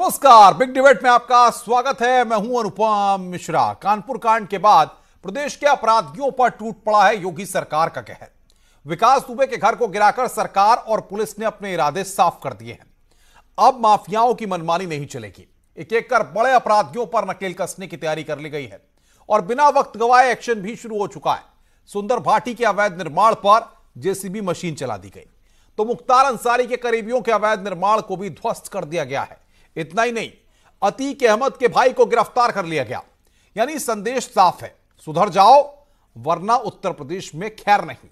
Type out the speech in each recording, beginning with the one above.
नमस्कार, big debate में आपका स्वागत है। मैं हूं अनुपम मिश्रा। कानपुर कांड के बाद प्रदेश के अपराधियों पर टूट पड़ा है योगी सरकार का कहर। विकास दुबे के घर को गिराकर सरकार और पुलिस ने अपने इरादे साफ कर दिए हैं। अब माफियाओं की मनमानी नहीं चलेगी। एक एक कर बड़े अपराधियों पर नकेल कसने की तैयारी कर ली गई है और बिना वक्त गवाए एक्शन भी शुरू हो चुका है। सुंदर भाटी के अवैध निर्माण पर जेसीबी मशीन चला दी गई तो मुख्तार अंसारी के करीबियों के अवैध निर्माण को भी ध्वस्त कर दिया गया है। इतना ही नहीं, अतीक अहमद के भाई को गिरफ्तार कर लिया गया। यानी संदेश साफ है, सुधर जाओ वरना उत्तर प्रदेश में खैर नहीं।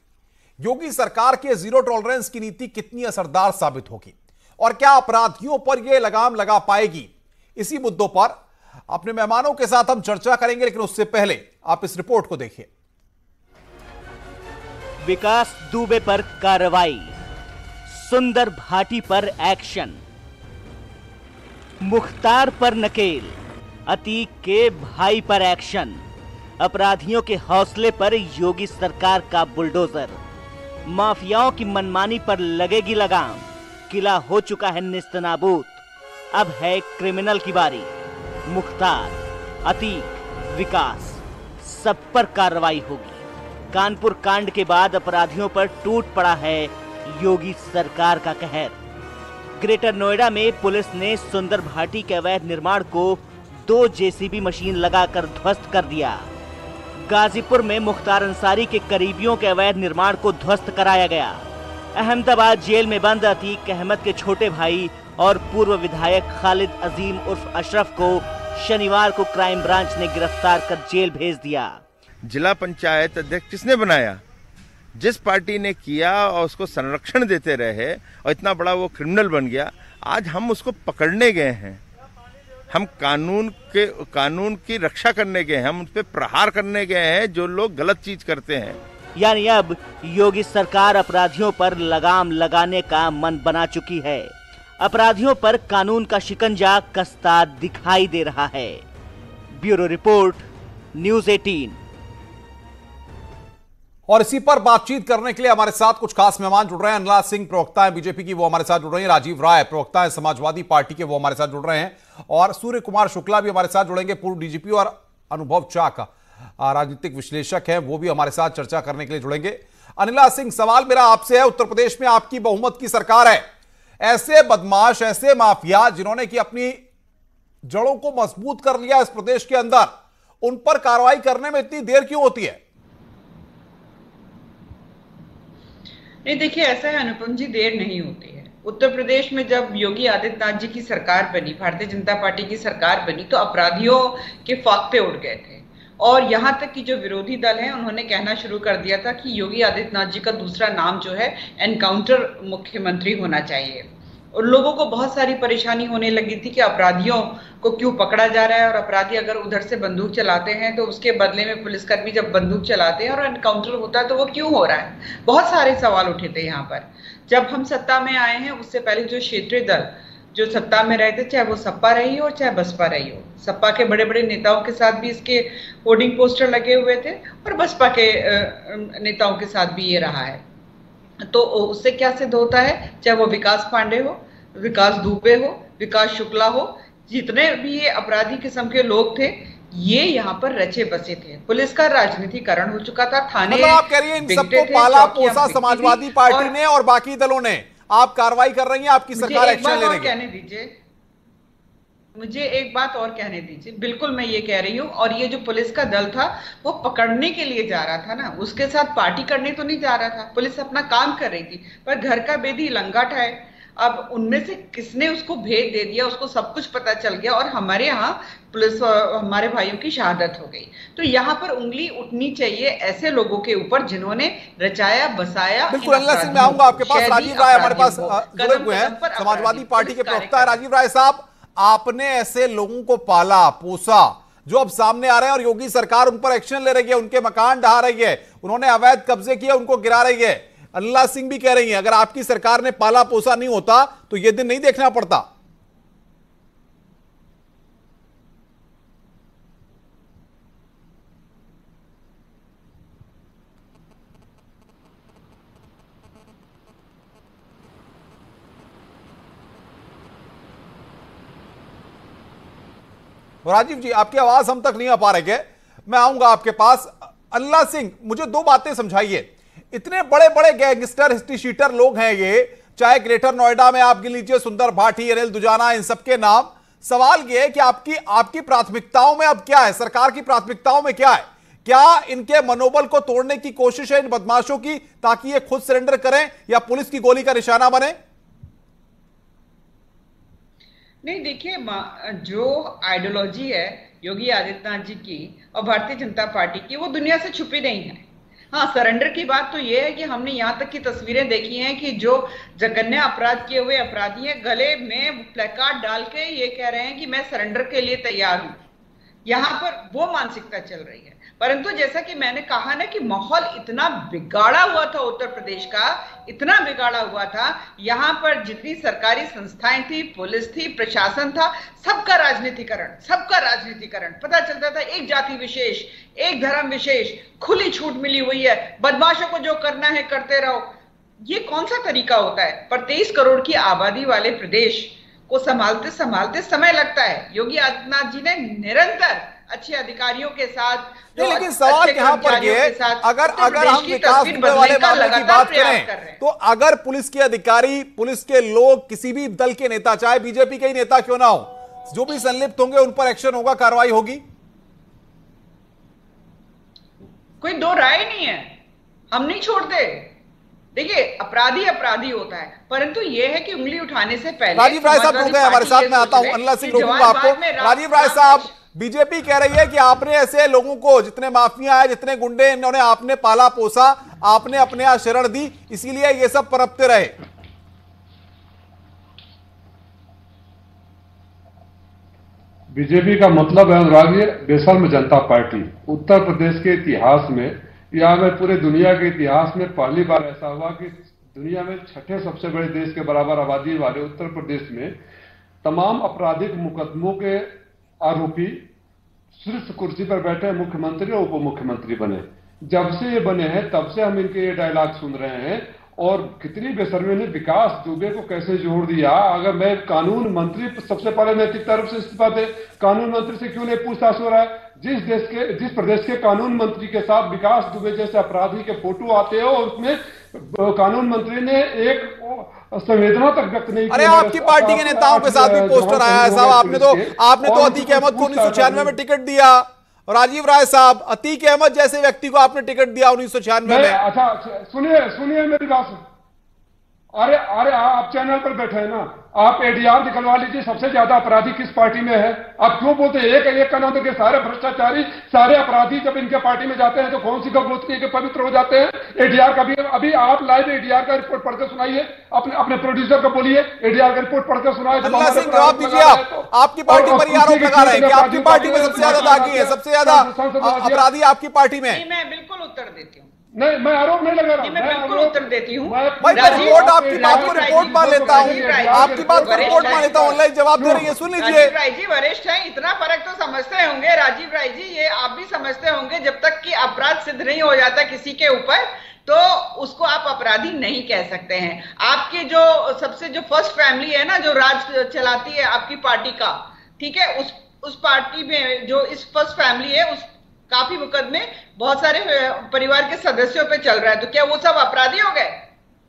योगी सरकार के जीरो टॉलरेंस की नीति कितनी असरदार साबित होगी और क्या अपराधियों पर यह लगाम लगा पाएगी, इसी मुद्दों पर अपने मेहमानों के साथ हम चर्चा करेंगे। लेकिन उससे पहले आप इस रिपोर्ट को देखिए। विकास दुबे पर कार्रवाई, सुंदर भाटी पर एक्शन, मुख्तार पर नकेल, अतीक के भाई पर एक्शन, अपराधियों के हौसले पर योगी सरकार का बुलडोजर, माफियाओं की मनमानी पर लगेगी लगाम, किला हो चुका है नेस्तनाबूद। अब है क्रिमिनल की बारी। मुख्तार, अतीक, विकास, सब पर कार्रवाई होगी। कानपुर कांड के बाद अपराधियों पर टूट पड़ा है योगी सरकार का कहर। ग्रेटर नोएडा में पुलिस ने सुंदर भाटी के अवैध निर्माण को 2 जेसीबी मशीन लगाकर ध्वस्त कर दिया। गाजीपुर में मुख्तार अंसारी के करीबियों के अवैध निर्माण को ध्वस्त कराया गया। अहमदाबाद जेल में बंद अतीक अहमद के छोटे भाई और पूर्व विधायक खालिद अजीम उर्फ अशरफ को शनिवार को क्राइम ब्रांच ने गिरफ्तार कर जेल भेज दिया। जिला पंचायत अध्यक्ष किसने बनाया? जिस पार्टी ने किया और उसको संरक्षण देते रहे और इतना बड़ा वो क्रिमिनल बन गया, आज हम उसको पकड़ने गए हैं। हम कानून की रक्षा करने गए हैं, हम उस पर प्रहार करने गए हैं जो लोग गलत चीज करते हैं। यानी अब योगी सरकार अपराधियों पर लगाम लगाने का मन बना चुकी है। अपराधियों पर कानून का शिकंजा कसता दिखाई दे रहा है। Bureau report, news 18। और इसी पर बातचीत करने के लिए हमारे साथ कुछ खास मेहमान जुड़ रहे हैं। अनिला सिंह प्रवक्ता है बीजेपी की, वो हमारे साथ जुड़ रही हैं। राजीव राय प्रवक्ता है समाजवादी पार्टी के, वो हमारे साथ जुड़ रहे हैं। और सूर्य कुमार शुक्ला भी हमारे साथ जुड़ेंगे, पूर्व डीजीपी। और अनुभव चाक राजनीतिक विश्लेषक हैं, वो भी हमारे साथ चर्चा करने के लिए जुड़ेंगे। अनिला सिंह, सवाल मेरा आपसे है, उत्तर प्रदेश में आपकी बहुमत की सरकार है। ऐसे बदमाश, ऐसे माफिया जिन्होंने की अपनी जड़ों को मजबूत कर लिया इस प्रदेश के अंदर, उन पर कार्रवाई करने में इतनी देर क्यों होती है? नहीं, देखिए ऐसा है अनुपम जी, देर नहीं होती है। उत्तर प्रदेश में जब योगी आदित्यनाथ जी की सरकार बनी, भारतीय जनता पार्टी की सरकार बनी, तो अपराधियों के फाख्ते उड़ गए थे। और यहाँ तक कि जो विरोधी दल हैं उन्होंने कहना शुरू कर दिया था कि योगी आदित्यनाथ जी का दूसरा नाम जो है एनकाउंटर मुख्यमंत्री होना चाहिए। और लोगों को बहुत सारी परेशानी होने लगी थी कि अपराधियों को क्यों पकड़ा जा रहा है, और अपराधी अगर उधर से बंदूक चलाते हैं तो उसके बदले में पुलिसकर्मी जब बंदूक चलाते हैं और एनकाउंटर होता है तो वो क्यों हो रहा है। बहुत सारे सवाल उठे थे यहाँ पर। जब हम सत्ता में आए हैं उससे पहले जो क्षेत्रीय दल जो सत्ता में रहे थे, चाहे वो सपा रही हो चाहे बसपा रही हो, सपा के बड़े बड़े नेताओं के साथ भी इसके होर्डिंग पोस्टर लगे हुए थे और बसपा के नेताओं के साथ भी ये रहा है। तो उससे क्या सिद्ध होता है, चाहे वो विकास पांडे हो, विकास दुबे हो, विकास शुक्ला हो, जितने भी ये अपराधी किस्म के लोग थे, ये यहाँ पर रचे बसे थे। पुलिस का राजनीतिकरण हो चुका था। थाने मतलब आप कह रही हैं इन सबको पाला पोसा समाजवादी पार्टी ने और बाकी दलों ने। आप कार्रवाई कर रही हैं, आपकी सरकार एक्शन ले रही है। कहने दीजिए, मुझे एक बात और कहने दीजिए। बिल्कुल मैं ये कह रही हूँ, और ये जो पुलिस का दल था वो पकड़ने के लिए जा रहा था ना, उसके साथ पार्टी करने तो नहीं जा रहा था। पुलिस अपना काम कर रही थी, पर घर का बेदी लंगा ठाए। अब उनमें से किसने उसको भेद दे दिया, उसको सब कुछ पता चल गया और हमारे यहाँ पुलिस हमारे भाइयों की शहादत हो गई। तो यहाँ पर उंगली उठनी चाहिए ऐसे लोगों के ऊपर जिन्होंने रचाया बसाया। बिल्कुल, अनिला सिंह मैं आऊंगा आपके पास। राजीव राय हमारे पास जुड़े हुए हैं, समाजवादी पार्टी के प्रवक्ता है। राजीव राय साहब, आपने ऐसे लोगों को पाला पोसा जो अब सामने आ रहे हैं और योगी सरकार उन पर एक्शन ले रही है, उनके मकान ढहा रही है, उन्होंने अवैध कब्जे किए, उनको गिरा रही है। अनिला सिंह भी कह रही हैं अगर आपकी सरकार ने पाला पोसा नहीं होता तो यह दिन नहीं देखना पड़ता। राजीव जी, आपकी आवाज हम तक नहीं आ पा रहे थे, मैं आऊंगा आपके पास। अल्लाह सिंह, मुझे दो बातें समझाइए। इतने बड़े बड़े गैंगस्टर, हिस्ट्री शीटर लोग हैं ये, चाहे ग्रेटर नोएडा में आप गिन लीजिए सुंदर भाटी, अनिल दुजाना, इन सबके नाम। सवाल यह है कि आपकी प्राथमिकताओं में अब क्या है, सरकार की प्राथमिकताओं में क्या है? क्या इनके मनोबल को तोड़ने की कोशिश है इन बदमाशों की, ताकि ये खुद सरेंडर करें, या पुलिस की गोली का निशाना बने? नहीं, देखिए, जो आइडियोलॉजी है योगी आदित्यनाथ जी की और भारतीय जनता पार्टी की, वो दुनिया से छुपी नहीं है। हाँ, सरेंडर की बात तो ये है कि हमने यहाँ तक की तस्वीरें देखी हैं कि जो जघन्य अपराध किए हुए अपराधी हैं, गले में प्लेकार्ड डाल के ये कह रहे हैं कि मैं सरेंडर के लिए तैयार हूं। यहाँ पर वो मानसिकता चल रही है। परंतु जैसा कि मैंने कहा ना कि माहौल इतना बिगाड़ा हुआ था उत्तर प्रदेश का, इतना बिगाड़ा हुआ था, यहाँ पर जितनी सरकारी संस्थाएं थी, पुलिस थी, प्रशासन था, सबका राजनीतिकरण। पता चलता था एक जाति विशेष, एक धर्म विशेष, खुली छूट मिली हुई है, बदमाशों को जो करना है करते रहो। ये कौन सा तरीका होता है? पर 23 करोड़ की आबादी वाले प्रदेश को संभालते संभालते समय लगता है। योगी आदित्यनाथ जी ने निरंतर अच्छे अधिकारियों के साथ, लेकिन सवाल यहाँ पर ये, अगर हम विकास दुबे वाले मामले की बात करें, तो अगर पुलिस के अधिकारी, पुलिस के लोग, किसी भी दल के नेता, चाहे बीजेपी के ही नेता क्यों ना हो, जो भी संलिप्त होंगे उन पर एक्शन होगा, कार्रवाई होगी, कोई दो राय नहीं है। हम नहीं छोड़ते। देखिए, अपराधी होता है, परंतु यह है कि उंगली उठाने से पहले। राजीव राय साहब रुक गए हमारे साथ, मैं आता हूं, अल्लाह सिंह रोकूंगा आपको। राजीव राय साहब, बीजेपी कह रही है कि आपने ऐसे लोगों को, जितने माफिया है, जितने गुंडे, इन्होंने आपने पाला पोसा, आपने अपने यहां शरण दी, इसीलिए ये सब पनपते रहे। बीजेपी का मतलब है अनुराग, बेशर्म जनता पार्टी। उत्तर प्रदेश के इतिहास में या मैं पूरे दुनिया के इतिहास में पहली बार ऐसा हुआ कि दुनिया में छठे सबसे बड़े देश के बराबर आबादी वाले उत्तर प्रदेश में तमाम आपराधिक मुकदमों के आरोपी शीर्ष कुर्सी पर बैठे मुख्यमंत्री और उप मुख्यमंत्री बने। जब से ये बने हैं तब से हम इनके ये डायलॉग सुन रहे हैं, और कितनी बेशर्मी ने विकास दुबे को कैसे जोड़ दिया। अगर मैं कानून मंत्री, सबसे पहले नैतिक तरफ से इस्तीफा दे, कानून मंत्री से क्यों नहीं पूछताछ हो रहा है? जिस प्रदेश के कानून मंत्री के साथ विकास दुबे जैसे अपराधी के फोटो आते हैं और उसमें कानून मंत्री ने एक संवेदना तक व्यक्त नहीं की। अरे आपकी पार्टी के नेताओं के साथ भी पोस्टर आया है साहब, आपने तो अतीक अहमद को 1996 में टिकट दिया। राजीव राय साहब, अतीक अहमद जैसे व्यक्ति को आपने टिकट दिया 1996 में। अच्छा, सुनिए मेरी बात। अरे आप चैनल पर बैठे हैं ना, आप एडीआर निकलवा लीजिए, सबसे ज्यादा अपराधी किस पार्टी में है? आप क्यों बोलते हैं एक का नाम तो सारे भ्रष्टाचारी, सारे अपराधी जब इनके पार्टी में जाते हैं तो कौन सी गौगोत्री के पवित्र हो जाते हैं? एडीआर का भी अभी आप लाइव एडीआर का रिपोर्ट पढ़कर सुनाइए, अपने प्रोड्यूसर को बोलिए एडीआर का रिपोर्ट पढ़कर सुनाए। अल्लाह सिंह, जवाब दीजिए। आप आपकी पार्टी पर आरोप लगा रहे हैं कि आपकी पार्टी में सबसे ज्यादा दागी है, सबसे ज्यादा अपराधी आपकी पार्टी में। मैं बिल्कुल उत्तर देती हूँ। नहीं, मैं आरोप नहीं लगा रहा, मैं बिल्कुल उत्तर देती हूँ। भाई मैं रिपोर्ट, आपकी बात को रिपोर्ट मान लेता हूँ, आपकी बात को रिपोर्ट मान लेता हूँ। ऑनलाइन जवाब दे रही है, सुन लीजिए। राजीव राय जी वरिष्ठ हैं, इतना फर्क तो समझते होंगे राजीव राय जी, ये आप भी समझते होंगे। जब तक कि अपराध सिद्ध नहीं हो जाता किसी के ऊपर, तो उसको आप अपराधी नहीं कह सकते हैं। आपकी जो सबसे जो फर्स्ट फैमिली है ना, जो राज चलाती है आपकी पार्टी का, ठीक है, उस पार्टी में जो इस फर्स्ट फैमिली है, उस काफी मुकदमे बहुत सारे परिवार के सदस्यों पे चल रहा है, तो क्या वो सब अपराधी हो गए?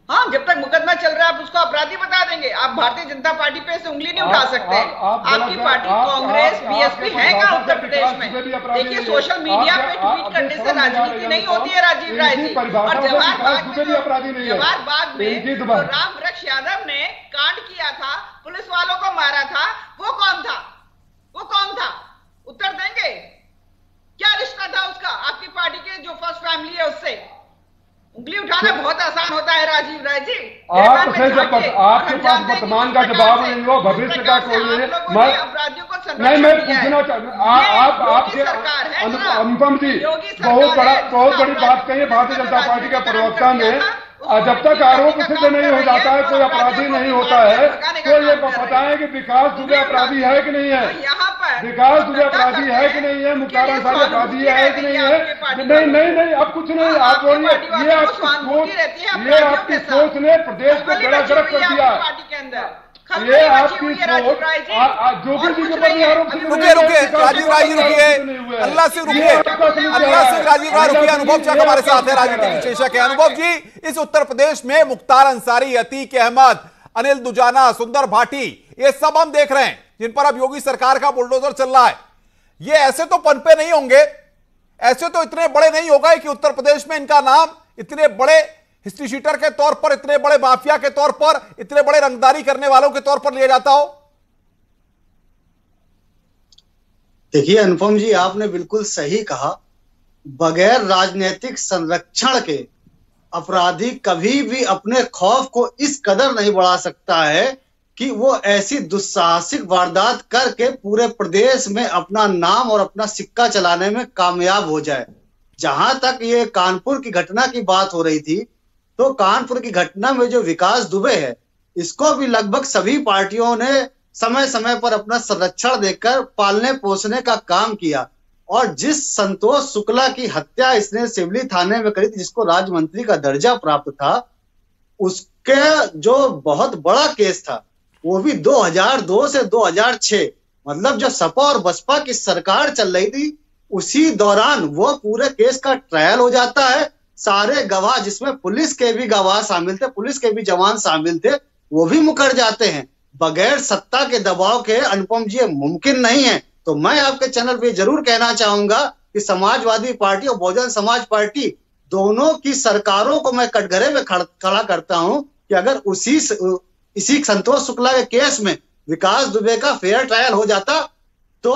हाँ, जब तक मुकदमा चल रहा है आप उसको अपराधी बता देंगे। आप भारतीय जनता पार्टी पे ऐसे उंगली नहीं उठा सकते। आपकी पार्टी कांग्रेस, बीएसपी है क्या उत्तर प्रदेश में? देखिए, सोशल मीडिया पे ट्वीट करने से राजनीति नहीं होती है राजीव राय जी। और जवाहर बाग में जो राम वृक्ष यादव ने कांड किया था, पुलिस वालों को मारा था, वो कौन था? उत्तर देंगे? क्या रिश्ता था उसका आपकी पार्टी के जो फर्स्ट फैमिली है उससे? उंगली उठाना बहुत आसान होता है राजीव राय जी। आपके पास वर्तमान का जवाब नहीं हो, भविष्य का कोई नहीं। अपराधियों को नहीं, मैं पूछना चाहता, आपके अनुपम जी बहुत बड़ी बात कही भारतीय जनता पार्टी के प्रवक्ता ने। जब तक आरोप सिद्ध नहीं हो जाता है, कोई अपराधी नहीं होता है, तो ये बताएं कि विकास दुबे अपराधी है कि नहीं है? विकास दुबे अपराधी है कि नहीं है? मुख्तार अंसारी अपराधी है कि नहीं है? नहीं, अब कुछ नहीं, आप बोलिए। ये आपकी सोच ने प्रदेश को बड़ा गर्क कर दिया है। ये आपकी जोगी जी के ऊपर भी आरोप। रुकिए राजीव राय जी, रुकिए, अल्लाह से रुकिए, अल्लाह से राजीव राय रुकिए। अनुभव चक हमारे साथ है, राजनीतिक विश्लेषक है। अनुभव जी, इस उत्तर प्रदेश में मुख्तार अंसारी, अतीक अहमद, अनिल दुजाना, सुंदर भाटी, ये सब हम देख रहे हैं जिन पर अब योगी सरकार का बुलडोजर चल रहा है। ये ऐसे तो पनपे नहीं होंगे, ऐसे तो इतने बड़े नहीं हो गए कि उत्तर प्रदेश में इनका नाम इतने बड़े हिस्ट्री शीटर के तौर पर, इतने बड़े माफिया के तौर पर, इतने बड़े रंगदारी करने वालों के तौर पर लिया जाता हो। देखिए अनुपम जी, आपने बिल्कुल सही कहा। बगैर राजनीतिक संरक्षण के अपराधी कभी भी अपने खौफ को इस कदर नहीं बढ़ा सकता है कि वो ऐसी दुस्साहसिक वारदात करके पूरे प्रदेश में अपना नाम और अपना सिक्का चलाने में कामयाब हो जाए। जहां तक ये कानपुर की घटना की बात हो रही थी, तो कानपुर की घटना में जो विकास दुबे है, इसको भी लगभग सभी पार्टियों ने समय समय पर अपना संरक्षण देकर पालने पोसने का काम किया। और जिस संतोष शुक्ला की हत्या इसने सिवली थाने में करी थी, जिसको राज्य मंत्री का दर्जा प्राप्त था, उसके जो बहुत बड़ा केस था वो भी 2002 से 2006, मतलब जब सपा और बसपा की सरकार चल रही थी, उसी दौरान वो पूरे केस का ट्रायल हो जाता है। सारे गवाह, जिसमें पुलिस के भी गवाह शामिल थे, पुलिस के भी जवान शामिल थे, वो भी मुकर जाते हैं। बगैर सत्ता के दबाव के अनुपम जी मुमकिन नहीं है। तो मैं आपके चैनल पे जरूर कहना चाहूंगा कि समाजवादी पार्टी और बहुजन समाज पार्टी दोनों की सरकारों को मैं कटघरे में खड़ा करता हूं कि अगर इसी संतोष शुक्ला के केस में विकास दुबे का फेयर ट्रायल हो जाता, तो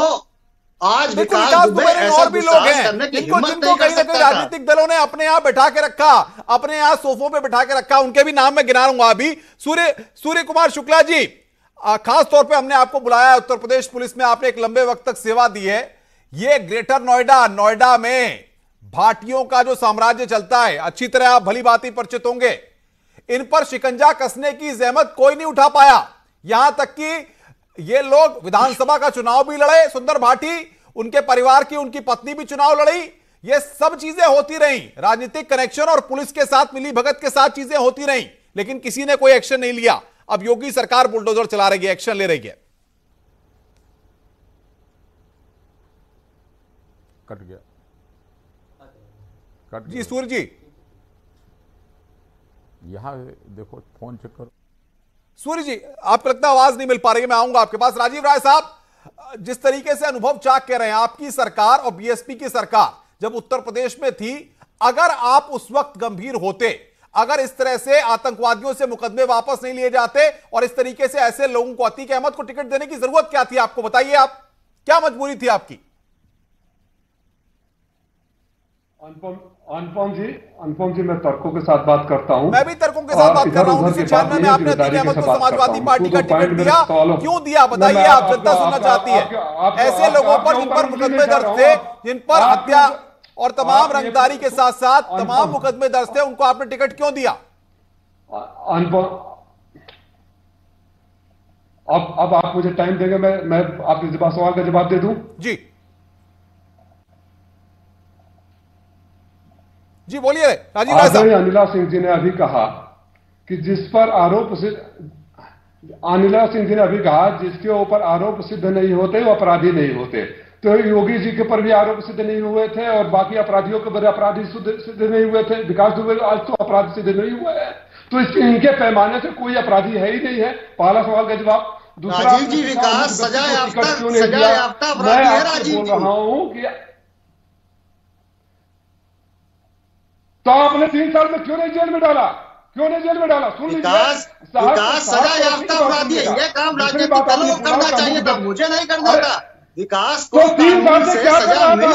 आज विकास दुबे और भी लोग हैं जिनको कहीं ना कहीं राजनीतिक दलों ने अपने यहाँ बैठा के रखा, अपने यहाँ सोफों पे बैठा के रखा। उनके भी नाम मैं गिना लूंगा अभी। सूर्य कुमार शुक्ला जी, खास तौर पे हमने आपको बुलाया। उत्तर प्रदेश पुलिस में आपने एक लंबे वक्त तक सेवा दी है। ये ग्रेटर नोएडा में भाटियों का जो साम्राज्य चलता है, अच्छी तरह आप भली भांति परिचित होंगे। इन पर शिकंजा कसने की जहमत कोई नहीं उठा पाया। यहां तक कि ये लोग विधानसभा का चुनाव भी लड़े, सुंदर भाटी, उनके परिवार की उनकी पत्नी भी चुनाव लड़ी। ये सब चीजें होती रही, राजनीतिक कनेक्शन और पुलिस के साथ मिली भगत के साथ चीजें होती रही, लेकिन किसी ने कोई एक्शन नहीं लिया। अब योगी सरकार बुलडोजर चला रही है, एक्शन ले रही है। कट गया जी। सूर्य जी, यहां देखो, फोन चेक करो। सूर्य जी, आपको लगता है आवाज नहीं मिल पा रही है, मैं आऊंगा आपके पास। राजीव राय साहब, जिस तरीके से अनुभव चाक कह रहे हैं, आपकी सरकार और बीएसपी की सरकार जब उत्तर प्रदेश में थी, अगर आप उस वक्त गंभीर होते, अगर इस तरह से आतंकवादियों से मुकदमे वापस नहीं लिए जाते और इस तरीके से ऐसे लोगों को, अतीक अहमद को टिकट देने की जरूरत क्या थी आपको? बताइए, आप क्या मजबूरी थी आपकी? अनुपम जी, मैं तर्कों के साथ बात करता हूं। मैं भी तर्कों के साथ बात कर रहा हूं। 1996 में आपने अतीक अहमद को समाजवादी पार्टी का टिकट दिया, क्यों दिया बताइए? आप, जनता सुनना चाहती है। ऐसे लोगों पर जिन पर मुकदमे दर्ज थे, जिन पर हत्या और तमाम रंगदारी के साथ साथ तमाम मुकदमे दर्ज थे, उनको आपने टिकट क्यों दिया? अब आप मुझे टाइम देंगे, मैं आपके सवाल का जवाब दे दूं जी। जी बोलिए राजीव राय साहब। अनिला सिंह जी ने अभी कहा कि जिस पर आरोप सिद्ध, अनिला सिंह जी ने अभी कहा जिसके ऊपर आरोप सिद्ध नहीं होते वो अपराधी नहीं होते। तो योगी जी के ऊपर भी आरोप सिद्ध नहीं हुए थे और बाकी अपराधियों के ऊपर अपराधी सिद्ध नहीं हुए थे। विकास दुबे आज तो अपराध सिद्ध नहीं हुआ है, तो इनके पैमाने से कोई अपराधी है ही नहीं है। पहला सवाल का जवाब। दूसरा, राजीव जी, विकास सजा याफ्ता अपराधी है। राजीव बोल रहा हूं कि तो आपने 3 साल में क्यों नहीं जेल में डाला? क्यों नहीं जेल में डाला? सुन लीजिए, विकास सजा याफ्ता अपराधी है। ये काम राजनीतिक दलों को करना चाहिए था, मुझे नहीं करना था। विकास को 3 साल से क्या कर रहा था?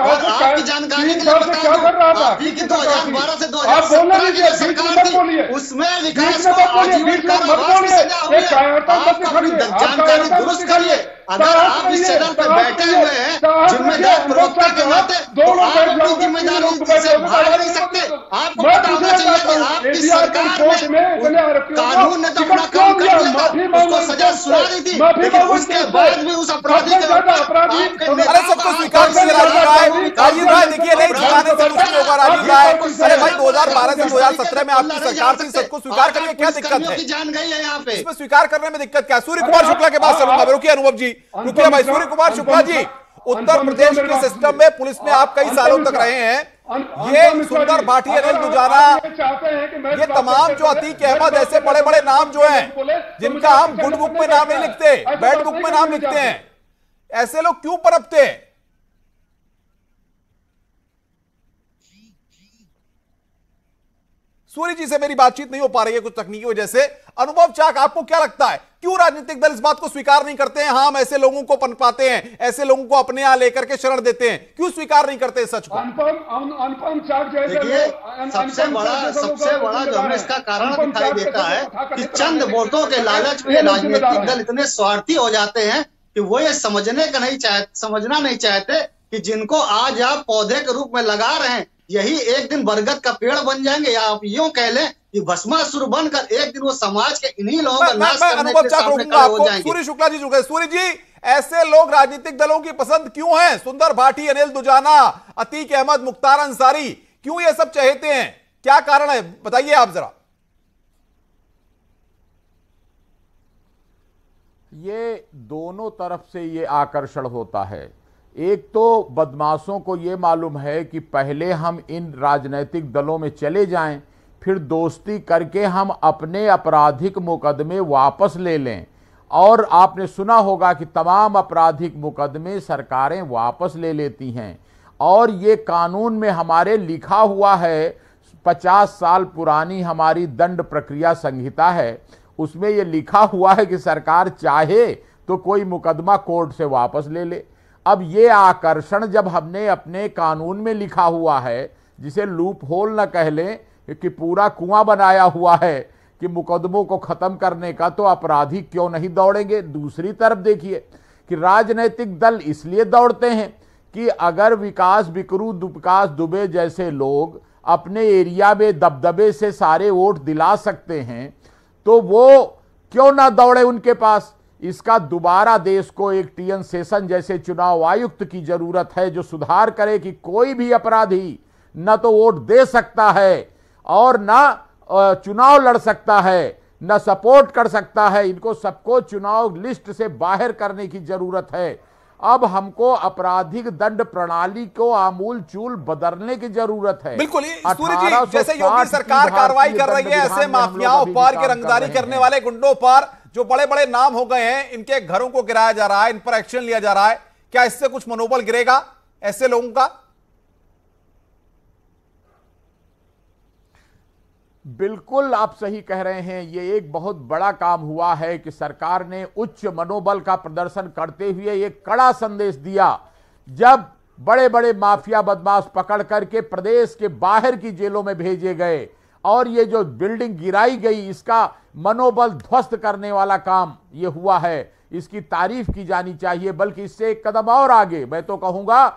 और आपकी जानकारी के लिए क्या कर रहा था? 2012 से 2017 की सरकार थी, उसमें विकास को आजीवन कारावास की सजा हुई है। आप अपनी जानकारी दुरुस्त करिए। अगर आप इस चैनल पे बैठे हुए हैं जिम्मेदार प्रवक्ता के नाते, तो आप अपनी जिम्मेदारी से भाग नहीं सकते। आपको पता होना चाहिए कि आपकी सरकार में कानून ने तो अपना काम कर दिया था, उसको सजा सुना दी थी, लेकिन उसके बाद भी उस अपराधी के अरे सबको स्वीकार कीजिए राजीव राय, देखिए नहीं झुकाने से कुछ नहीं होगा राजीव राय। अरे भाई 2012 से 2017 में आपकी सरकार थी, सबको स्वीकार करिए, क्या दिक्कत है? जान गई है यहाँ पे, इसमें स्वीकार करने में दिक्कत क्या? सूर्य कुमार शुक्ला के पास चलूंगा। रुकिए अनुभव जी, रुकिए भाई। सूर्य कुमार शुक्ला जी, उत्तर प्रदेश के सिस्टम में पुलिस में आप कई सालों तक रहे हैं, ये सुंदर भाटी, अनिल दुजाना, ये तमाम जो अतीक अहमद, ऐसे बड़े बड़े नाम जो हैं जिनका हम गुड बुक में नाम नहीं लिखते, बैड बुक में नाम लिखते हैं, ऐसे लोग क्यों पनपते हैं? सूर्य जी से मेरी बातचीत नहीं हो पा रही है कुछ तकनीकी वजह से। अनुभव चाक, आपको क्या लगता है क्यों राजनीतिक दल इस बात को स्वीकार नहीं करते हैं? हाँ, हम ऐसे लोगों को पनपाते हैं, ऐसे लोगों को अपने यहां लेकर के शरण देते हैं, क्यों स्वीकार नहीं करते सच को? देखिए, सबसे बड़ा जो हमें इसका कारण दिखाई देता है कि चंद वोटों के लालच में राजनीतिक दल इतने स्वार्थी हो जाते हैं कि वो ये समझना नहीं चाहते कि जिनको आज आप पौधे के रूप में लगा रहे हैं, यही एक दिन बरगद का पेड़ बन जाएंगे, या आप यूं कह लें कि भस्मासुर बनकर एक दिन वो समाज के इन्हीं लोगों का नाश करने के सामने खड़े हो जाएंगे। सूर्य शुक्ला जी जुड़ गए। सूर्य जी, ऐसे लोग राजनीतिक दलों की पसंद क्यों हैं? सुंदर भाटी, अनिल दुजाना, अतीक अहमद, मुख्तार अंसारी, क्यों ये सब चाहते हैं? क्या कारण है, बताइए आप जरा। ये दोनों तरफ से ये आकर्षण होता है। एक तो बदमाशों को ये मालूम है कि पहले हम इन राजनीतिक दलों में चले जाएं, फिर दोस्ती करके हम अपने आपराधिक मुकदमे वापस ले लें। और आपने सुना होगा कि तमाम आपराधिक मुकदमे सरकारें वापस ले लेती हैं, और ये कानून में हमारे लिखा हुआ है, 50 साल पुरानी हमारी दंड प्रक्रिया संहिता है, उसमें ये लिखा हुआ है कि सरकार चाहे तो कोई मुकदमा कोर्ट से वापस ले ले। अब ये आकर्षण जब हमने अपने कानून में लिखा हुआ है, जिसे लूप होल न कह लें कि पूरा कुआं बनाया हुआ है कि मुकदमों को खत्म करने का, तो अपराधी क्यों नहीं दौड़ेंगे? दूसरी तरफ देखिए कि राजनीतिक दल इसलिए दौड़ते हैं कि अगर विकास दुबे जैसे लोग अपने एरिया में दबदबे से सारे वोट दिला सकते हैं, तो वो क्यों ना दौड़े उनके पास? इसका दोबारा देश को एक टीएन शेषन जैसे चुनाव आयुक्त की जरूरत है, जो सुधार करे कि कोई भी अपराधी न तो वोट दे सकता है और न चुनाव लड़ सकता है, न सपोर्ट कर सकता है। इनको सबको चुनाव लिस्ट से बाहर करने की जरूरत है। अब हमको आपराधिक दंड प्रणाली को आमूल चूल बदलने की जरूरत है। बिल्कुल, सूर्य जी, जैसे योगी सरकार कार्रवाई कर रही है ऐसे माफियाओं पर, के रंगदारी करने वाले गुंडों पर, जो बड़े बड़े नाम हो गए हैं, इनके घरों को गिराया जा रहा है, इन पर एक्शन लिया जा रहा है, क्या इससे कुछ मनोबल गिरेगा ऐसे लोगों का? बिल्कुल आप सही कह रहे हैं। ये एक बहुत बड़ा काम हुआ है कि सरकार ने उच्च मनोबल का प्रदर्शन करते हुए एक कड़ा संदेश दिया। जब बड़े बड़े माफिया बदमाश पकड़ करके प्रदेश के बाहर की जेलों में भेजे गए और ये जो बिल्डिंग गिराई गई, इसका मनोबल ध्वस्त करने वाला काम ये हुआ है, इसकी तारीफ की जानी चाहिए। बल्कि इससे एक कदम और आगे मैं तो कहूंगा,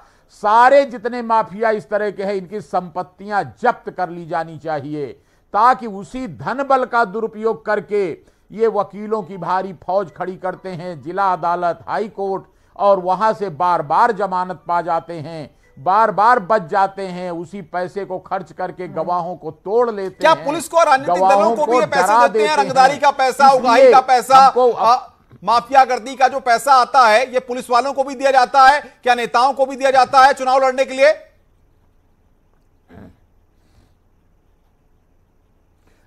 सारे जितने माफिया इस तरह के हैं, इनकी संपत्तियां जब्त कर ली जानी चाहिए, ताकि उसी धन बल का दुरुपयोग करके ये वकीलों की भारी फौज खड़ी करते हैं जिला अदालत, हाई कोर्ट, और वहां से बार बार जमानत पा जाते हैं, बार बार बच जाते हैं, उसी पैसे को खर्च करके गवाहों को तोड़ लेते हैं। क्या पुलिस को राजनीतिक दलों को भी ये पैसे देते हैं? रंगदारी का पैसा, उगाही का पैसा, माफियागर्दी का जो पैसा आता है, ये पुलिस वालों को भी दिया जाता है? क्या नेताओं को भी दिया जाता है चुनाव लड़ने के लिए?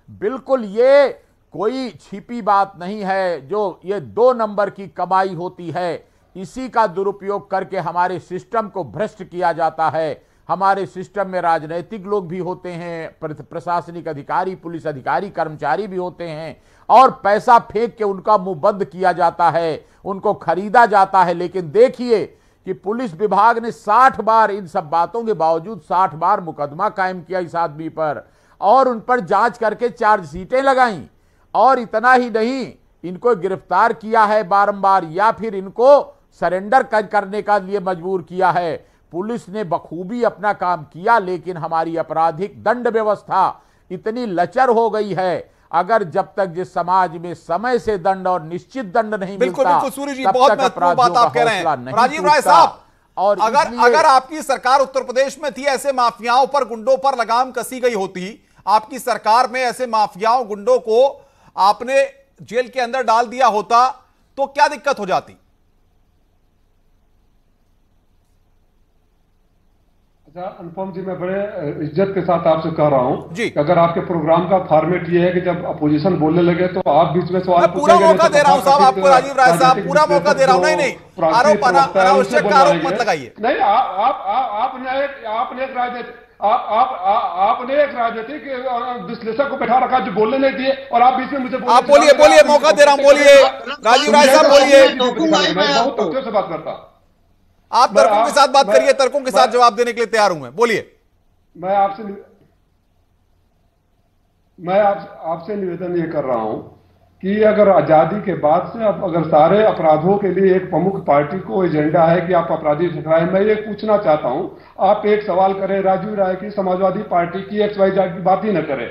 बिल्कुल, ये कोई छिपी बात नहीं है। जो ये 2 नंबर की कमाई होती है, इसी का दुरुपयोग करके हमारे सिस्टम को भ्रष्ट किया जाता है। हमारे सिस्टम में राजनीतिक लोग भी होते हैं, प्रशासनिक अधिकारी, पुलिस अधिकारी, कर्मचारी भी होते हैं, और पैसा फेंक के उनका मुंह बंद किया जाता है, उनको खरीदा जाता है। लेकिन देखिए कि पुलिस विभाग ने 60 बार, इन सब बातों के बावजूद 60 बार मुकदमा कायम किया इस आदमी पर, और उन पर जांच करके चार्जशीटें लगाई। और इतना ही नहीं, इनको गिरफ्तार किया है बारंबार या फिर इनको सरेंडर करने का लिए मजबूर किया है। पुलिस ने बखूबी अपना काम किया, लेकिन हमारी आपराधिक दंड व्यवस्था इतनी लचर हो गई है, अगर जब तक जिस समाज में समय से दंड और निश्चित दंड नहीं बिल्कुल मिलता, बिल्कुल सूर्य जी, तब बहुत तक महत्वपूर्ण बात आप कह रहे हैं राजीव राय साहब। और अगर आपकी सरकार उत्तर प्रदेश में थी, ऐसे माफियाओं पर, गुंडों पर लगाम कसी गई होती, आपकी सरकार में ऐसे माफियाओं, गुंडों को आपने जेल के अंदर डाल दिया होता, तो क्या दिक्कत हो जाती? अच्छा अनुपम जी, मैं बड़े इज्जत के साथ आपसे कह रहा हूं जी, कि अगर आपके प्रोग्राम का फॉर्मेट ये है कि जब अपोजिशन बोलने लगे तो आप बीच में सवाल पूरा मौका दे रहा हूं साहब आपको, राजीव राय साहब, पूरा मौका दे रहा हूं। नहीं आरोप अनावश्यक आरोप मत लगाइए। नहीं, आपने एक राजनीतिक विश्लेषक को बैठा रखा जो बोलने नहीं दिए, और आप बीच में मुझे आप बोलिए, मौका दे रहा हूं, बोलिए राजीव राय साहब, बोलिए। बहुत तथ्यों से बात करता, आप तर्कों के साथ बात करिए, तर्कों के साथ जवाब देने के लिए तैयार हूं मैं, बोलिए। मैं आपसे निवेदन ये कर रहा हूं कि अगर आजादी के बाद से अब अगर सारे अपराधों के लिए एक प्रमुख पार्टी को एजेंडा है कि आप अपराधी ठहराएं, मैं ये पूछना चाहता हूं, आप एक सवाल करें राजीव राय की, समाजवादी पार्टी की XYZ की बात ही न करें।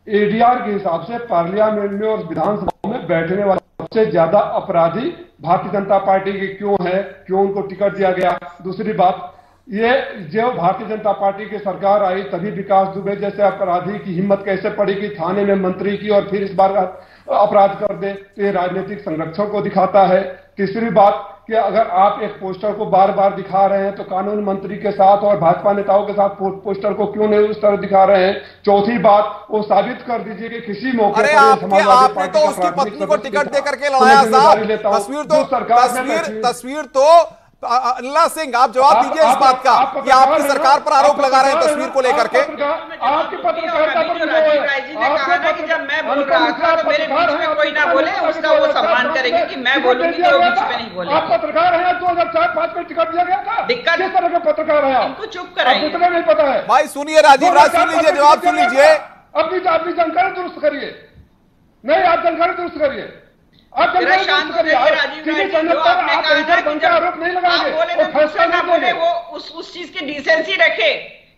ADR के हिसाब से पार्लियामेंट में और विधानसभा में बैठने वाले सबसे ज्यादा अपराधी भारतीय जनता पार्टी के क्यों है, क्यों उनको टिकट दिया गया? दूसरी बात, ये जो भारतीय जनता पार्टी की सरकार आई तभी विकास दुबे जैसे अपराधी की हिम्मत कैसे पड़ी कि थाने में मंत्री की और फिर इस बार अपराध कर दे, तो ये राजनीतिक संरक्षण को दिखाता है। तीसरी बात कि अगर आप एक पोस्टर को बार बार दिखा रहे हैं तो कानून मंत्री के साथ और भाजपा नेताओं के साथ पोस्टर को क्यों नहीं उस तरह दिखा रहे हैं? चौथी बात, वो साबित कर दीजिए कि किसी मौके पर आपने तो उसकी पत्नी को टिकट दे करके लड़ाया साहब। तस्वीर तो अल्लाह सिंह, आप जवाब दीजिए इस बात का कि आपकी सरकार पर आरोप लगा रहे हैं तस्वीर को लेकर के। आपकी पत्रकारिता पर जी ने कहा ना कि जब मैं बोल रहा था तो मेरे बीच में कोई ना बोले, उसका वो सम्मान करेंगे कि मैं बोलूंगी तो बीच में नहीं बोले। आप पत्रकार हैं, 2004-5 में टिकट दिया गया था। दिक्कत किस तरह के पत्रकार हैं आप? इनको चुप कराइए, इतना नहीं पता है। भाई सुनिए राजीव राय, सुन लीजिए, जवाब सुन लीजिए। अपनी जानकारी दुरुस्त करिए। नहीं, आप जानकारी दुरुस्त करिए। आप शांत करिए राजीव राय जी, जो आपने कहा ना कि जब आरोप नहीं लगाएंगे, बोले तो दूसरे ना बोले, वो उस चीज की डिसेंसी रखे।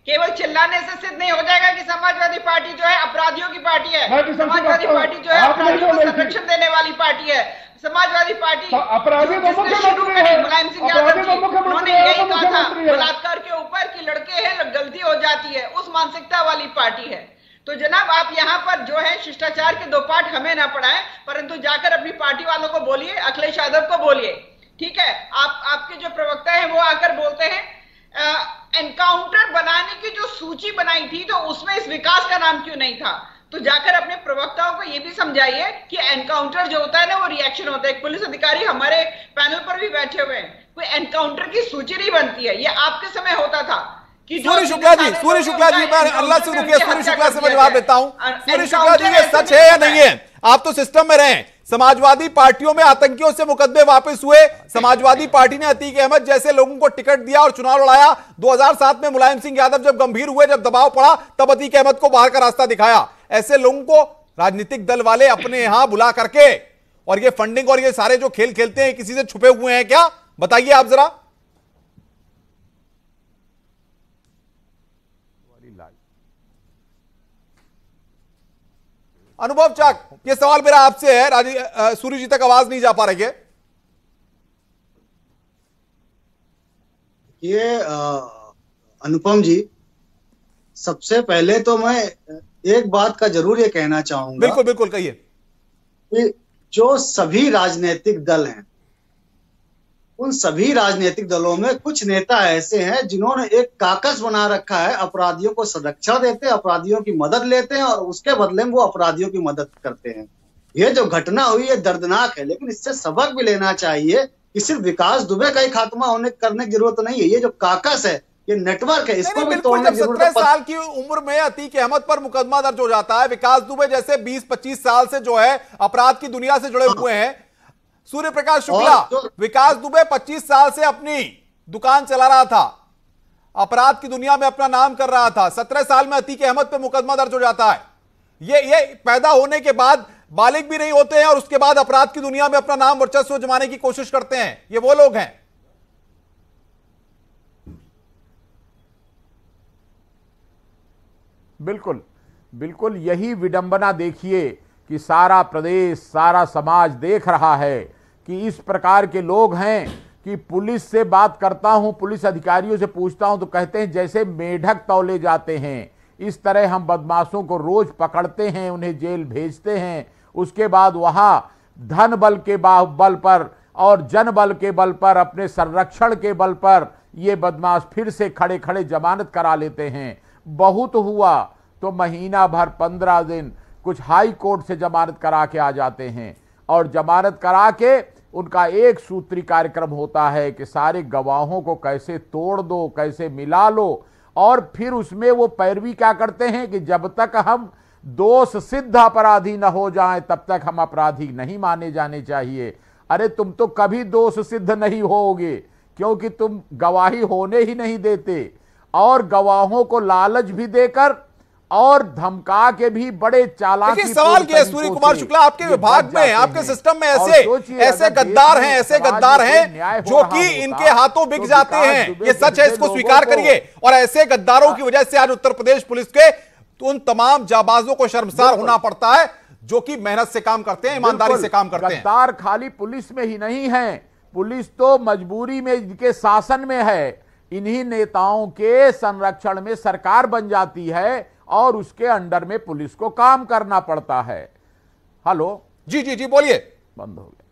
केवल चिल्लाने से सिद्ध नहीं हो जाएगा कि समाजवादी पार्टी जो है अपराधियों की पार्टी है, समाजवादी पार्टी जो है अपराधियों को संरक्षण देने वाली पार्टी है। समाजवादी पार्टी अपराधी शुरू करी मुलायम सिंह यादव जी, उन्होंने यही कहा था बलात्कार के ऊपर कि लड़के हैं, गलती हो जाती है, उस मानसिकता वाली पार्टी है। तो जनाब आप यहाँ पर जो है शिष्टाचार के 2 पाठ हमें ना पढ़ाएं, परंतु जाकर अपनी पार्टी वालों को बोलिए, अखिलेश यादव को बोलिए, ठीक है? आपके जो प्रवक्ता हैं वो आकर बोलते हैं एनकाउंटर बनाने की जो सूची बनाई थी तो उसमें इस विकास का नाम क्यों नहीं था? तो जाकर अपने प्रवक्ताओं को ये भी समझाइए कि एनकाउंटर जो होता है ना वो रिएक्शन होता है। एक पुलिस अधिकारी हमारे पैनल पर भी बैठे हुए हैं, कोई एनकाउंटर की सूची नहीं बनती है, ये आपके समय होता था। सूर्य शुक्ला जी, मैं अल्लाह से रुकिए, सूर्य शुक्ला से मैं जवाब देता हूं। सूर्य शुक्ला जी, ये सच है या नहीं है? आप तो सिस्टम में रहे, समाजवादी पार्टियों में आतंकियों से मुकदमे वापस हुए, समाजवादी पार्टी ने अतीक अहमद जैसे लोगों को टिकट दिया और चुनाव लड़ाया। 2007 में मुलायम सिंह यादव जब गंभीर हुए, जब दबाव पड़ा, तब अतीक अहमद को बाहर का रास्ता दिखाया। ऐसे लोगों को राजनीतिक दल वाले अपने यहां बुला करके, और ये फंडिंग और ये सारे जो खेल खेलते हैं, किसी से छुपे हुए हैं क्या? बताइए आप जरा। अनुभव चाक, ये सवाल मेरा आपसे है, सूर्य जी तक आवाज नहीं जा पा रही है। ये अनुपम जी, सबसे पहले तो मैं एक बात का जरूर ये कहना चाहूंगा। बिल्कुल बिल्कुल कहिए। कि जो सभी राजनीतिक दल हैं, उन सभी राजनीतिक दलों में कुछ नेता ऐसे हैं जिन्होंने एक काकस बना रखा है, अपराधियों को संरक्षण देते हैं, अपराधियों की मदद लेते हैं और उसके बदले में वो अपराधियों की मदद करते हैं। ये जो घटना हुई है दर्दनाक है, लेकिन इससे सबक भी लेना चाहिए कि सिर्फ विकास दुबे का ही खात्मा करने की जरूरत नहीं है। ये जो काकस है, ये नेटवर्क है, इसको भी तोड़ने की जरूरत है। 17 साल की उम्र में अतीक अहमद पर मुकदमा दर्ज हो जाता है, विकास दुबे जैसे 20-25 साल से जो है अपराध की दुनिया से जुड़े हुए हैं। सूर्य प्रकाश शुक्ला, विकास दुबे 25 साल से अपनी दुकान चला रहा था, अपराध की दुनिया में अपना नाम कर रहा था। 17 साल में अतीक अहमद पे मुकदमा दर्ज हो जाता है। ये पैदा होने के बाद बालिग भी नहीं होते हैं और उसके बाद अपराध की दुनिया में अपना नाम वर्चस्व जमाने की कोशिश करते हैं। ये वो लोग हैं। बिल्कुल बिल्कुल यही विडंबना देखिए कि सारा प्रदेश, सारा समाज देख रहा है कि इस प्रकार के लोग हैं कि पुलिस से बात करता हूं, पुलिस अधिकारियों से पूछता हूं तो कहते हैं जैसे मेढक तौले जाते हैं। इस तरह हम बदमाशों को रोज पकड़ते हैं, उन्हें जेल भेजते हैं, उसके बाद वहां धन बल के बल पर और जन बल के बल पर, अपने संरक्षण के बल पर ये बदमाश फिर से खड़े खड़े जमानत करा लेते हैं। बहुत हुआ तो महीना भर 15 दिन कुछ हाई कोर्ट से जमानत करा के आ जाते हैं और जमानत करा के उनका एक सूत्री कार्यक्रम होता है कि सारे गवाहों को कैसे तोड़ दो, कैसे मिला लो, और फिर उसमें वो पैरवी क्या करते हैं कि जब तक हम दोष सिद्ध अपराधी न हो जाएं तब तक हम अपराधी नहीं माने जाने चाहिए। अरे तुम तो कभी दोष सिद्ध नहीं होगे क्योंकि तुम गवाही होने ही नहीं देते और गवाहों को लालच भी देकर और धमका के भी बड़े चालाक। सवाल किया सूर्य कुमार शुक्ला, आपके विभाग में, आपके सिस्टम में ऐसे गद्दार हैं जो कि इनके हाथों बिक जाते हैं। ये सच है, इसको स्वीकार करिए। और ऐसे गद्दारों की वजह से आज उत्तर प्रदेश पुलिस के उन तमाम जाबाजों को शर्मसार होना पड़ता है जो कि मेहनत से काम करते हैं, ईमानदारी से काम करते हैं। गद्दार खाली पुलिस में ही नहीं है, पुलिस तो मजबूरी में इनके शासन में है। इन्हीं नेताओं के संरक्षण में सरकार बन जाती है और उसके अंडर में पुलिस को काम करना पड़ता है। हेलो जी बोलिए। बंद हो गया।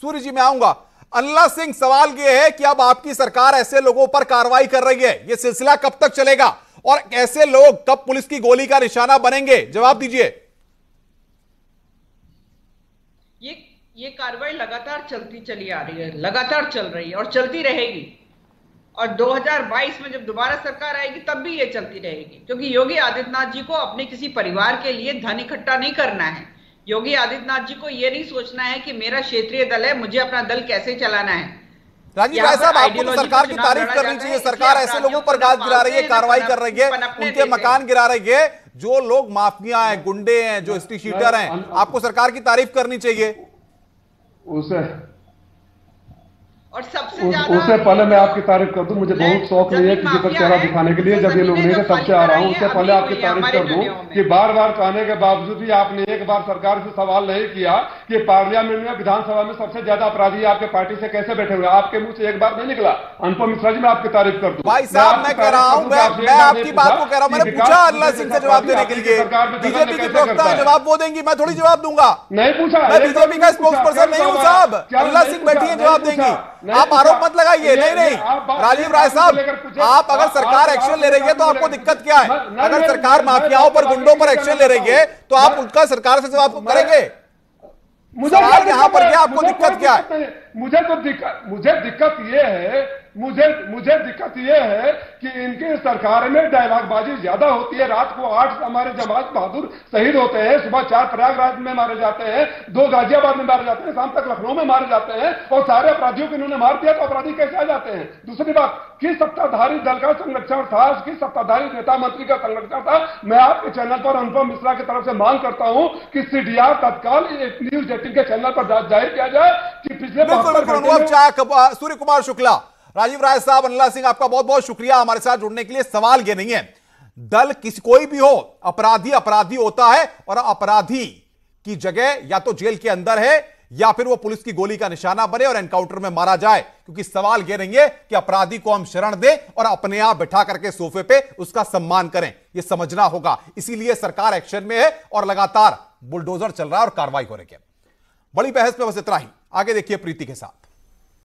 सूर्य जी मैं आऊंगा। अनला सिंह, सवाल यह है कि अब आपकी सरकार ऐसे लोगों पर कार्रवाई कर रही है, यह सिलसिला कब तक चलेगा और ऐसे लोग कब पुलिस की गोली का निशाना बनेंगे? जवाब दीजिए। ये कार्रवाई लगातार चलती चली आ रही है, लगातार चल रही है और चलती रहेगी। और 2022 में जब दोबारा सरकार आएगी तब भी ये चलती रहेगी, क्योंकि योगी आदित्यनाथ जी को अपने किसी परिवार के लिए धन इकट्ठा नहीं करना है। योगी आदित्यनाथ जी को ये नहीं सोचना है कि मेरा क्षेत्रीय दल है, मुझे अपना दल कैसे चलाना है। राजीव राय साहब, आपको तो सरकार की तारीफ करनी चाहिए। सरकार ऐसे लोगों पर गाज गिरा रही है, कार्रवाई कर रही है, उनके मकान गिरा रही है। जो लोग माफिया हैं, गुंडे हैं, जो हिस्ट्री शीटर हैं, आपको सरकार की तारीफ करनी चाहिए। और सबसे ज्यादा उससे पहले मैं आपकी तारीफ कर दूं, मुझे बहुत शौक नहीं है किसी पर चेहरा दिखाने के लिए। जब ये लोग नहीं थे तब से आ रहा हूं। उससे पहले आपकी तारीफ कर दूं कि बार बार कहने के बावजूद भी आपने एक बार सरकार से सवाल नहीं किया कि पार्लियामेंट में, विधानसभा में सबसे ज्यादा अपराधी आपके पार्टी से कैसे बैठे हुए। आपके मुंह से एक बार नहीं निकला। अनुपम मिश्रा जी, मैं आपकी तारीफ कर दूं। भाई साहब, मैं कह रहा हूं, मैं आपकी बात को कह रहा हूं। मैंने पूछा अनला सिंह से जवाब देने के लिए। बीजेपी की प्रवक्ता जवाब वो देंगी, मैं थोड़ी जवाब दूंगा। नहीं पूछा, मैं बीजेपी का स्पोक्स पर्सन नहीं हूं साहब। अनला सिंह बैठी है, जवाब देंगी। आप आरोप मत लगाइए। नहीं राजीव राय साहब, आप अगर सरकार एक्शन ले रही है तो आपको दिक्कत क्या है? अगर सरकार माफियाओं पर, गुंडों पर एक्शन ले रही है तो आप उनका सरकार से जवाब करेंगे। सवाल यहाँ पर क्या, आपको दिक्कत क्या है? मुझे दिक्कत ये है कि इनकी सरकार में डायलॉगबाजी ज्यादा होती है। रात को 8 हमारे जमात बहादुर शहीद होते हैं, सुबह 4 प्रयागराज में मारे जाते हैं, 2 गाजियाबाद में मारे जाते हैं, शाम तक लखनऊ में मारे जाते हैं और सारे अपराधियों को इन्होंने मार दिया तो अपराधी कैसे आ जाते हैं? दूसरी बात, किस सत्ताधारी दल का संरक्षण था, किस सत्ताधारी नेता मंत्री का संरक्षण था? मैं आपके चैनल पर अनुपम मिश्रा की तरफ से मांग करता हूं कि सीडीआर तत्काल न्यूज 18 के चैनल पर जाहिर किया जाए कि पिछले सूर्य कुमार शुक्ला, राजीव राय साहब, अनला सिंह, आपका बहुत बहुत शुक्रिया हमारे साथ जुड़ने के लिए। सवाल ये नहीं है, दल कोई भी हो, अपराधी होता है और अपराधी की जगह या तो जेल के अंदर है या फिर वो पुलिस की गोली का निशाना बने और एनकाउंटर में मारा जाए। क्योंकि सवाल ये नहीं है कि अपराधी को हम शरण दें और अपने आप बैठा करके सोफे पे उसका सम्मान करें, यह समझना होगा। इसीलिए सरकार एक्शन में है और लगातार बुलडोजर चल रहा है और कार्रवाई हो रही है। बड़ी बहस में बस इतना ही। आगे देखिए प्रीति के साथ।